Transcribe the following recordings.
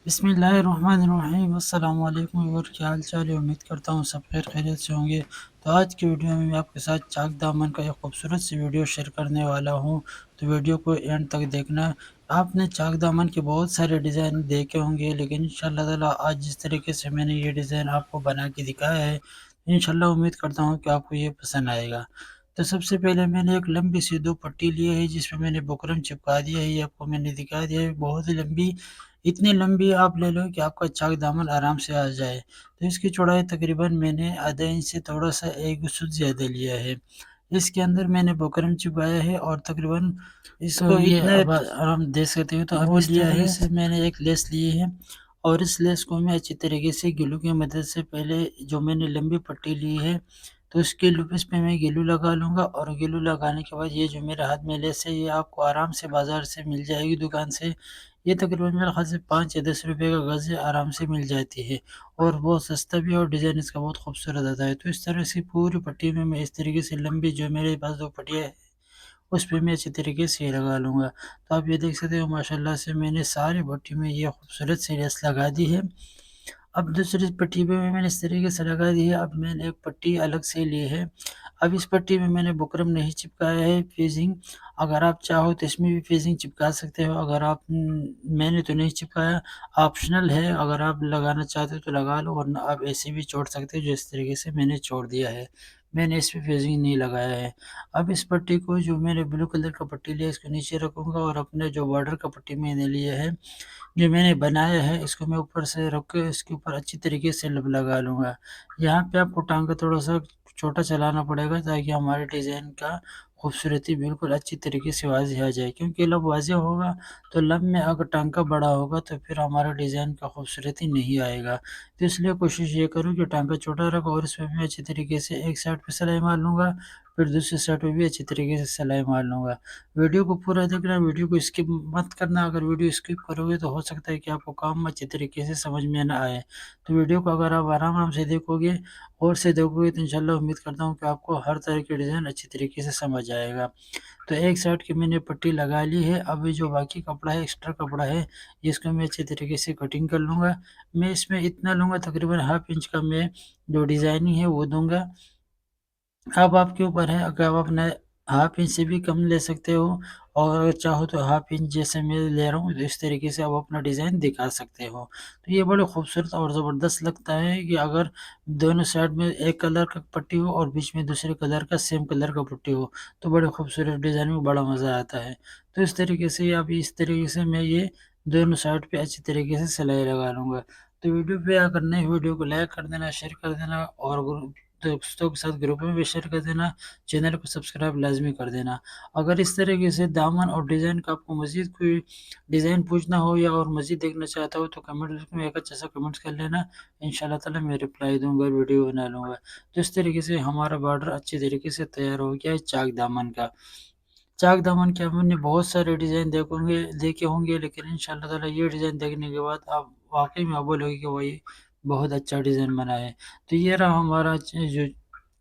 بسم اللہ الرحمن الرحیم، السلام علیکم اور کیا حال چال ہے؟ امید کرتا ہوں سب خیر خیریت سے ہوں گے۔ تو آج کی ویڈیو میں آپ کے ساتھ چاک دامن کا ایک خوبصورت سی ویڈیو شیئر کرنے والا ہوں، تو ویڈیو کو اینڈ تک دیکھنا۔ آپ نے چاک دامن کے بہت سارے ڈیزائن دیکھے ہوں گے، لیکن انشاءاللہ تعالی آج جس طریقے سے میں نے یہ ڈیزائن آپ کو بنا کے دکھایا ہے، انشاءاللہ امید کرتا ہوں کہ آپ کو یہ پسند آئے گا۔ تو سب سے پہلے میں نے ایک لمبی سی 2 پٹی لی ہے، جس میں نے بکرم چپکا دیا ہے، یہ آپ کو میں نے دکھا دیا ہے، بہت ہی لمبی، اتنی لمبی آپ لے لو کہ آپ کا چاک دامن آرام سے آ جائے۔ تو اس کی چوڑائی تقریباً میں نے آدھا انچ سے تھوڑا سا 1 سوت زیادہ لیا ہے۔ اس کے اندر میں نے بکرم چپکایا ہے اور تقریباً اس کو اتنا آرام دے سکتے ہو، تو اب اس طریقے سے میں نے ایک لیس لی ہے اور اس لیس کو میں اچھی طریقے سے گلو کی مدد سے پہلے جو میں نے لمبی پٹی لی ہے تو اس کے اس پہ میں گلو لگا لوں گا، اور گلو لگانے کے بعد یہ جو میرے ہاتھ میں لیس ہے یہ آپ کو آرام سے بازار سے مل جائے گی، دکان سے۔ یہ تقریباً میرے خیال سے 5 یا 10 روپے کا گز ہے، آرام سے مل جاتی ہے اور بہت سستا بھی ہے، اور ڈیزائن اس کا بہت خوبصورت آتا ہے۔ تو اس طرح سے پوری پٹی میں اس طریقے سے لمبی جو میرے پاس 2 پٹیاں ہیں اس پہ میں اچھی طریقے سے یہ لگا لوں گا۔ تو آپ یہ دیکھ سکتے ہو ماشاءاللہ سے میں نے ساری پٹی میں یہ خوبصورت سی لیس لگا دی ہے۔ اب دوسری پٹی پہ میں نے اس طریقے سے لگا دی ہے۔ اب میں نے ایک پٹی الگ سے لی ہے، اب اس پٹی میں نے بکرم نہیں چپکایا ہے فیزنگ، اگر آپ چاہو تو اس میں بھی فیزنگ چپکا سکتے ہو، اگر آپ میں نے تو نہیں چپکایا، آپشنل ہے، اگر آپ لگانا چاہتے ہو تو لگا لو، ورنہ آپ ایسے بھی چھوڑ سکتے ہو جو اس طریقے سے میں نے چھوڑ دیا ہے، میں نے اس پہ فیزنگ نہیں لگایا ہے۔ اب اس پٹی کو جو میں نے بلو کلر کا پٹی لیا اس کو نیچے رکھوں گا، اور اپنے جو بارڈر کا پٹی میں نے لیا ہے جو میں نے بنایا ہے اس کو میں اوپر سے رکھ کے اس کے اوپر اچھی طریقے سے لب لگا لوں گا۔ یہاں پہ آپ کو ٹانگا تھوڑا سا چھوٹا چلانا پڑے گا تاکہ ہمارے ڈیزائن کا خوبصورتی بالکل اچھی طریقے سے واضح آ جائے، کیونکہ لب واضح ہوگا تو لب میں اگر ٹانکا بڑا ہوگا تو پھر ہمارا ڈیزائن کا خوبصورتی نہیں آئے گا۔ تو اس لیے کوشش یہ کروں کہ ٹانکا چھوٹا رکھو، اور اس میں بھی اچھی طریقے سے ایک سائڈ پہ سلائی مار لوں گا، پھر دوسری سائڈ پہ بھی اچھی طریقے سے سلائی مار لوں گا۔ ویڈیو کو پورا دیکھنا، ویڈیو کو اسکپ مت کرنا، اگر ویڈیو اسکپ کرو گے تو ہو سکتا ہے کہ آپ کو کام اچھی طریقے سے سمجھ میں نہ آئے۔ تو ویڈیو کو اگر آپ آرام سے دیکھو گے، غور سے دیکھو گے، تو انشاءاللہ امید کرتا ہوں کہ آپ کو ہر طرح کے ڈیزائن اچھی طریقے سے سمجھ آئے گا۔ تو ایک سائڈ کی میں نے پٹی لگا لی ہے، اب جو باقی کپڑا ہے، ایکسٹرا کپڑا ہے، اس کو میں اچھی طریقے سے کٹنگ کر لوں گا۔ میں اس میں اتنا لوں گا، تقریباً ½ انچ کا میں جو ڈیزائننگ ہے وہ دوں گا۔ اب آپ کے اوپر ہے، اگر آپ اپنا ½ انچ سے بھی کم لے سکتے ہو، اور اگر چاہو تو ½ انچ جیسے میں لے رہا ہوں تو اس طریقے سے آپ اپنا ڈیزائن دکھا سکتے ہو۔ تو یہ بڑے خوبصورت اور زبردست لگتا ہے کہ اگر دونوں سائڈ میں ایک کلر کا پٹی ہو اور بیچ میں دوسرے کلر کا سیم کلر کا پٹی ہو تو بڑے خوبصورت ڈیزائن میں بڑا مزہ آتا ہے۔ تو اس طریقے سے اب اس طریقے سے میں یہ دونوں سائڈ پہ اچھی طریقے سے سلائی لگا لوں گا۔ تو ویڈیو پہ اگر نئے ویڈیو کو لائک کر دینا، شیئر کر دینا، اور دوستوں کے ساتھ گروپ میں بھی شیئر کر دینا، چینل کو سبسکرائب لازمی کر دینا۔ اگر اس طریقے سے دامن اور ڈیزائن کا آپ کو مزید کوئی ڈیزائن پوچھنا ہو یا اور مزید دیکھنا چاہتا ہو تو کمنٹ میں ایک اچھا سا کمنٹس کر لینا، انشاءاللہ تعالی میں رپلائی دوں گا، ویڈیو بنا لوں گا۔ تو اس طریقے سے ہمارا بارڈر اچھی طریقے سے تیار ہو گیا ہے چاک دامن کا۔ چاک دامن کے ہم نے بہت سارے ڈیزائن دیکھے ہوں گے، لیکن انشاءاللہ تعالی یہ ڈیزائن دیکھنے کے بعد آپ واقعی میں بولو گے کہ وہی بہت اچھا ڈیزائن بنا ہے۔ تو یہ رہا ہمارا جو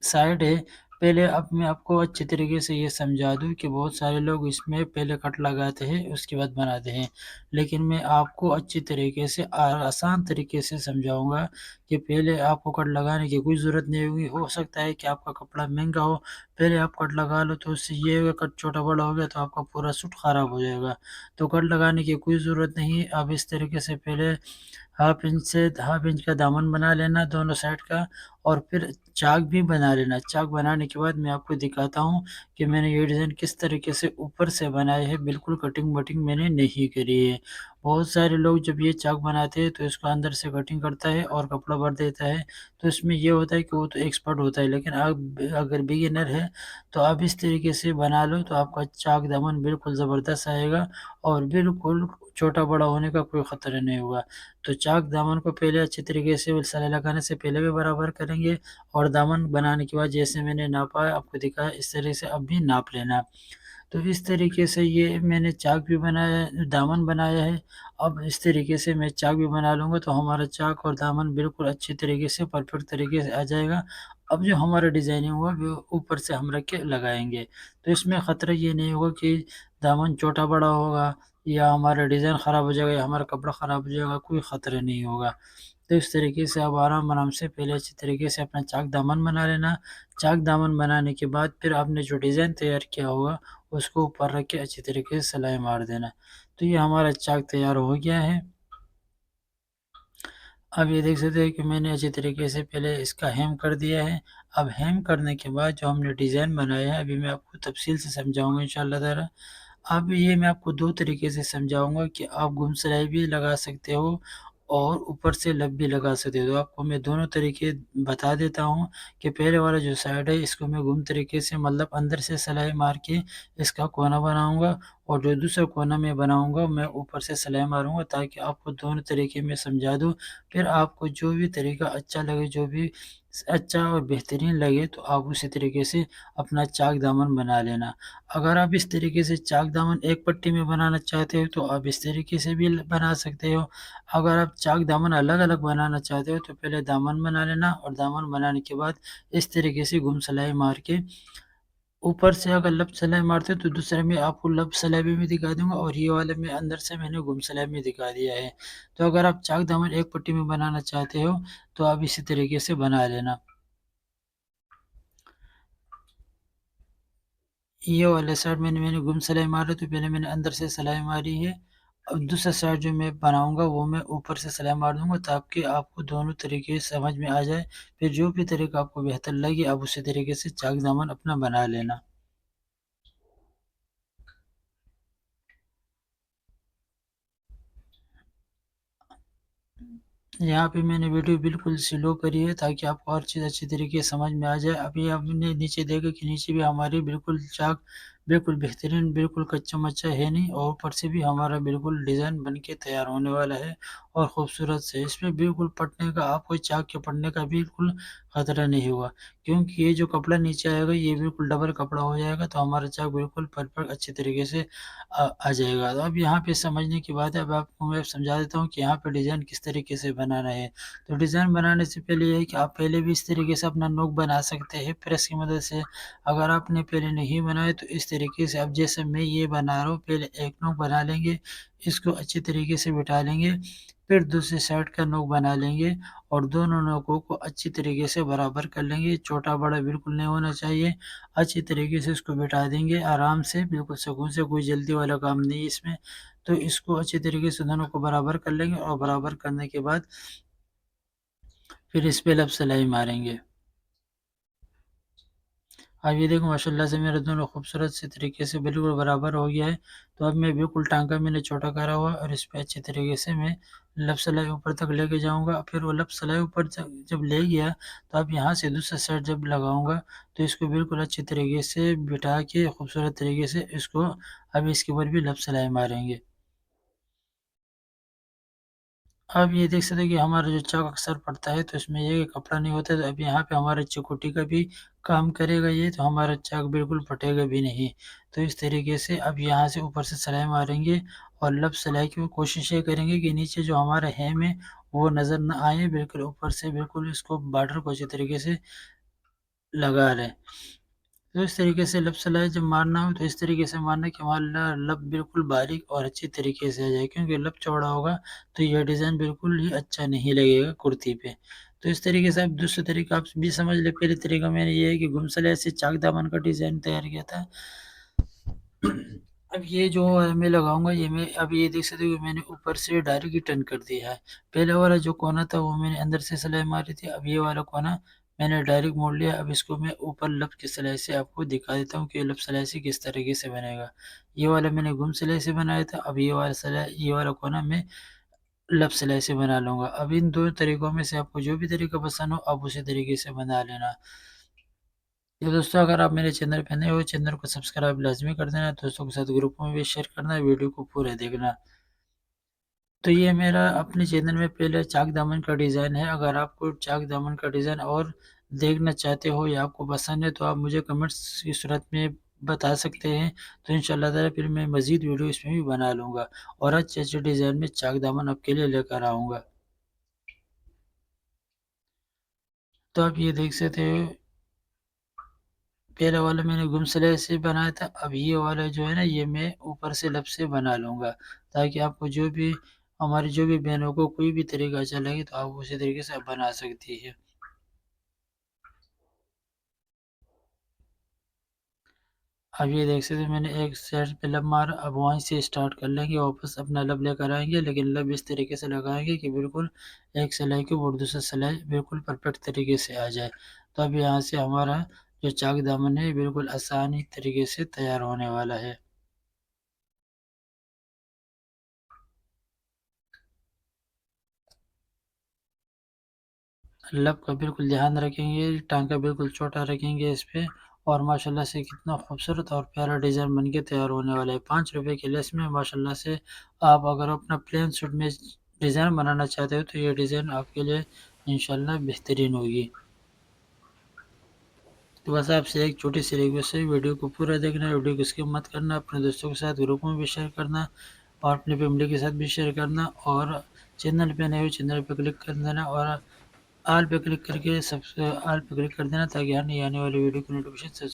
سائڈ ہے۔ پہلے اب میں آپ کو اچھے طریقے سے یہ سمجھا دوں کہ بہت سارے لوگ اس میں پہلے کٹ لگاتے ہیں اس کے بعد بناتے ہیں، لیکن میں آپ کو اچھی طریقے سے آسان طریقے سے سمجھاؤں گا کہ پہلے آپ کو کٹ لگانے کی کوئی ضرورت نہیں ہوگی۔ ہو سکتا ہے کہ آپ کا کپڑا مہنگا ہو، پہلے آپ کٹ لگا لو تو اس سے یہ کٹ چھوٹا بڑا ہو گیا تو آپ کا پورا سوٹ خراب ہو جائے گا۔ تو کٹ لگانے کی کوئی ضرورت نہیں ہے۔ اب اس طریقے سے پہلے ½ انچ کا دامن بنا لینا دونوں سائڈ کا، اور پھر چاک بھی بنا لینا۔ چاک بنانے کے بعد میں آپ کو دکھاتا ہوں کہ میں نے یہ ڈیزائن کس طریقے سے اوپر سے بنائے ہے، بالکل کٹنگ وٹنگ میں نے نہیں کری ہے۔ بہت سارے لوگ جب یہ چاک بناتے ہیں تو اس کو اندر سے کٹنگ کرتا ہے اور کپڑا بھر دیتا ہے، تو اس میں یہ ہوتا ہے کہ وہ تو ایکسپرٹ ہوتا ہے، لیکن آپ اگر بگنر ہے تو آپ اس طریقے سے بنا لو تو آپ کا چاک دامن بالکل زبردست آئے گا، اور بالکل چھوٹا بڑا ہونے کا کوئی خطرہ نہیں ہوگا۔ تو چاک دامن کو پہلے اچھی طریقے سے سلائی لگانے سے پہلے بھی برابر کریں گے، اور دامن بنانے کے بعد جیسے میں نے ناپا ہے آپ کو دکھایا اس طریقے سے اب بھی ناپ لینا۔ تو اس طریقے سے یہ میں نے چاک بھی بنایا ہے، دامن بنایا ہے۔ اب اس طریقے سے میں چاک بھی بنا لوں گا تو ہمارا چاک اور دامن بالکل اچھی طریقے سے پرفیکٹ طریقے سے آ جائے گا۔ اب جو ہمارا ڈیزائننگ ہوگا وہ اوپر سے ہم رکھ کے لگائیں گے، تو اس میں خطرہ یہ نہیں ہوگا کہ دامن چھوٹا بڑا ہوگا या हमारा डिज़ाइन ख़राब हो जाएगा या हमारा कपड़ा ख़राब हो जाएगा, कोई ख़तरा नहीं होगा। तो इस तरीके से आप आराम-आराम से पहले अच्छी तरीके से अपना चाक दामन बना लेना। चाक दामन बनाने के बाद फिर आपने जो डिज़ाइन तैयार किया होगा, उसको ऊपर रख के अच्छी तरीके से सिलाई मार देना। तो ये हमारा चाक तैयार हो गया है। अब ये देख सकते हैं कि मैंने अच्छी तरीके से पहले इसका हेम कर दिया है। अब हेम करने के बाद जो हमने डिज़ाइन बनाया है, अभी मैं आपको तफ़सील से समझाऊँगा इंशाअल्लाह ताला। अब ये मैं आपको 2 तरीके से समझाऊँगा कि आप गुम सिलाई भी लगा सकते हो और ऊपर से लब भी लगा सकते हो। तो आपको मैं दोनों तरीके बता देता हूँ कि पहले वाला जो साइड है इसको मैं गुम तरीके से मतलब अंदर से सिलाई मार के इसका कोना बनाऊँगा और जो दूसरा कोना मैं बनाऊँगा मैं ऊपर से सिलाई मारूँगा ताकि आपको दोनों तरीके मैं समझा दूँ। फिर आपको जो भी तरीका अच्छा लगे, जो भी अच्छा और बेहतरीन लगे तो आप उसी तरीके से अपना चाक दामन बना लेना। अगर आप इस तरीके से चाक दामन एक पट्टी में बनाना चाहते हो तो आप इस तरीके से भी बना सकते हो। अगर आप चाक दामन अलग-अलग बनाना चाहते हो तो पहले दामन बना लेना और दामन बनाने के बाद इस तरीके से गुम सिलाई मार के ऊपर से अगर लब सिलाई मारते हो तो दूसरे में आपको लब सिलाई भी मैं दिखा दूँगा और ये वाले में अंदर से मैंने गुम सिलाई भी दिखा दिया है। तो अगर आप चाक दामन एक पट्टी में बनाना चाहते हो तो आप इसी तरीके से बना लेना। ये वाले साइड मैंने गुम सिलाई मारा तो पहले मैंने अंदर से सिलाई मारी है। अब दूसरा साइड जो मैं बनाऊँगा वो मैं ऊपर से सिलाई मार दूँगा ताकि आपको दोनों तरीके समझ में आ जाए। फिर जो भी तरीका आपको बेहतर लगे आप उसी तरीके से चाक दामन अपना बना लेना। यहाँ पे मैंने वीडियो बिल्कुल स्लो करी है ताकि आपको हर चीज़ अच्छी तरीके से समझ में आ जाए। अभी आपने नीचे देखा कि नीचे भी हमारी बिल्कुल चाक बिल्कुल बेहतरीन, बिल्कुल कच्चा-मच्चा है नहीं और ऊपर से भी हमारा बिल्कुल डिज़ाइन बन के तैयार होने वाला है और खूबसूरत से। इसमें बिल्कुल पटने का आपको चाक के पटने का बिल्कुल खतरा नहीं होगा क्योंकि ये जो कपड़ा नीचे आएगा ये बिल्कुल डबल कपड़ा हो जाएगा तो हमारा चाक बिल्कुल परफेक्ट अच्छे तरीके से आ जाएगा। तो अब यहाँ पे समझने की बात है, अब आपको मैं समझा देता हूँ कि यहाँ पे डिज़ाइन किस तरीके से बनाना है। तो डिज़ाइन बनाने से पहले ये है कि आप पहले भी इस तरीके से अपना नोक बना सकते हैं प्रेस की मदद से। अगर आपने पहले नहीं बनाया तो इस तरीके से अब जैसे मैं ये बना रहा हूँ, पहले एक नोक बना लेंगे, इसको अच्छे तरीके से बिठा लेंगे, फिर दूसरी साइड का नोक बना लेंगे और दोनों नोकों को अच्छी तरीके से बराबर कर लेंगे। छोटा-बड़ा बिल्कुल नहीं होना चाहिए। अच्छी तरीके से इसको बिठा देंगे आराम से, बिल्कुल सुकून से, कोई जल्दी वाला काम नहीं है इसमें। तो इसको अच्छी तरीके से दोनों को बराबर कर लेंगे और बराबर करने के बाद फिर इस पे लब सिलाई मारेंगे। अब ये देखो माशाल्लाह से मेरे दोनों खूबसूरत से तरीके से बिल्कुल बराबर हो गया है। तो अब मैं बिल्कुल टाँका मैंने छोटा करा हुआ है और इस पे अच्छे तरीके से मैं लब सिलाई ऊपर तक लेके जाऊँगा। फिर वो लब सिलाई ऊपर जब ले गया तो अब यहाँ से दूसरा साइड जब लगाऊँगा तो इसको बिल्कुल अच्छे तरीके से बिठा के खूबसूरत तरीके से इसको अब इसके ऊपर भी लब सिलाई मारेंगे। आप ये देख सकते हैं कि हमारा जो चाक अक्सर पड़ता है तो इसमें ये कपड़ा नहीं होता है, तो अब यहाँ पे हमारे चिकोटी का भी काम करेगा ये, तो हमारा चाक बिल्कुल फटेगा भी नहीं। तो इस तरीके से अब यहाँ से ऊपर से सिलाई मारेंगे और लब सिलाई की कोशिश ये करेंगे कि नीचे जो हमारा हेम है वो नज़र ना आए, बिल्कुल ऊपर से बिल्कुल इसको बॉर्डर को अच्छे तरीके से लगा लें। तो इस तरीके से लब सिलाई जब मारना हो तो इस तरीके से मारना कि हमारा लब बिल्कुल बारीक और अच्छी तरीके से आ जाए, क्योंकि लब चौड़ा होगा तो यह डिज़ाइन बिल्कुल ही अच्छा नहीं लगेगा कुर्ती पे। तो इस तरीके से आप दूसरा तरीका आप भी समझ लें। पहले तरीका मैंने ये है कि गुम सिलाई से चाक दामन का डिज़ाइन तैयार किया था। अब ये जो है मैं लगाऊँगा, ये मैं अब ये देख सकते हो कि मैंने ऊपर से डायरेक्ट ही टर्न कर दिया है। पहले वाला जो कोना था वो मैंने अंदर से सिलाई मारी थी, अब ये वाला कोना मैंने डायरेक्ट मोड़ लिया। अब इसको मैं ऊपर लब की सिलाई से आपको दिखा देता हूँ कि लब सिलाई से किस तरीके से बनेगा। ये वाला मैंने गुम सिलाई से बनाया था, अब ये वाला कोना मैं लब सिलाई से बना लूँगा। अब इन 2 तरीकों में से आपको जो भी तरीका पसंद हो आप उसी तरीके से बना लेना। तो दोस्तों अगर आप मेरे चैनल पे नए हो, चैनल को सब्सक्राइब लाज़मी कर देना, दोस्तों के साथ ग्रुप में भी शेयर करना, वीडियो को पूरा देखना। तो ये मेरा अपने चैनल में पहले चाक दामन का डिज़ाइन है। अगर आपको चाक दामन का डिज़ाइन और देखना चाहते हो या आपको पसंद है तो आप मुझे कमेंट्स की सूरत में बता सकते हैं। तो इंशाअल्लाह ताला फिर मैं मज़ीद वीडियो इसमें भी बना लूँगा और अच्छे-अच्छे डिज़ाइन में चाक दामन आपके लिए लेकर आऊँगा। तो आप ये देख सकते हो पहला वाला मैंने गुम सिलाई से बनाया था, अब ये वाला जो है ना ये मैं ऊपर से लब से बना लूँगा, ताकि आपको जो भी हमारी जो भी बहनों को कोई भी तरीका अच्छा लगे तो आप उसी तरीके से आप बना सकती है। अब ये देख सकते हैं मैंने एक साइड पे लब मारा, अब वहीं से स्टार्ट कर लेंगे, वापस अपना लब लेकर आएँगे, लेकिन लब इस तरीके से लगाएँगे कि बिल्कुल एक सिलाई के ऊपर दूसरी सिलाई बिल्कुल परफेक्ट तरीके से आ जाए। तो अब यहाँ से हमारा जो चाक दामन है बिल्कुल आसानी तरीके से तैयार होने वाला है। लब का बिल्कुल ध्यान रखेंगे, टाँका बिल्कुल छोटा रखेंगे इस पे, और माशाल्लाह से कितना खूबसूरत और प्यारा डिज़ाइन बन के तैयार होने वाला है। ₹5 की लेस में माशाल्लाह से आप अगर अपना प्लेन सूट में डिज़ाइन बनाना चाहते हो तो ये डिज़ाइन आपके लिए इंशाल्लाह बेहतरीन होगी। तो बस आपसे एक छोटी-सी रिक्वेस्ट है, वीडियो को पूरा देखना, वीडियो को स्किप मत करना, अपने दोस्तों के साथ ग्रुप में भी शेयर करना और अपनी फैमिली के साथ भी शेयर करना, और चैनल पे नए हो चैनल पे क्लिक कर देना, और ऑल पे क्लिक करके ऑल पे क्लिक कर देना, ताकि आने वाली वीडियो की नोटिफ़िकेशन सबसे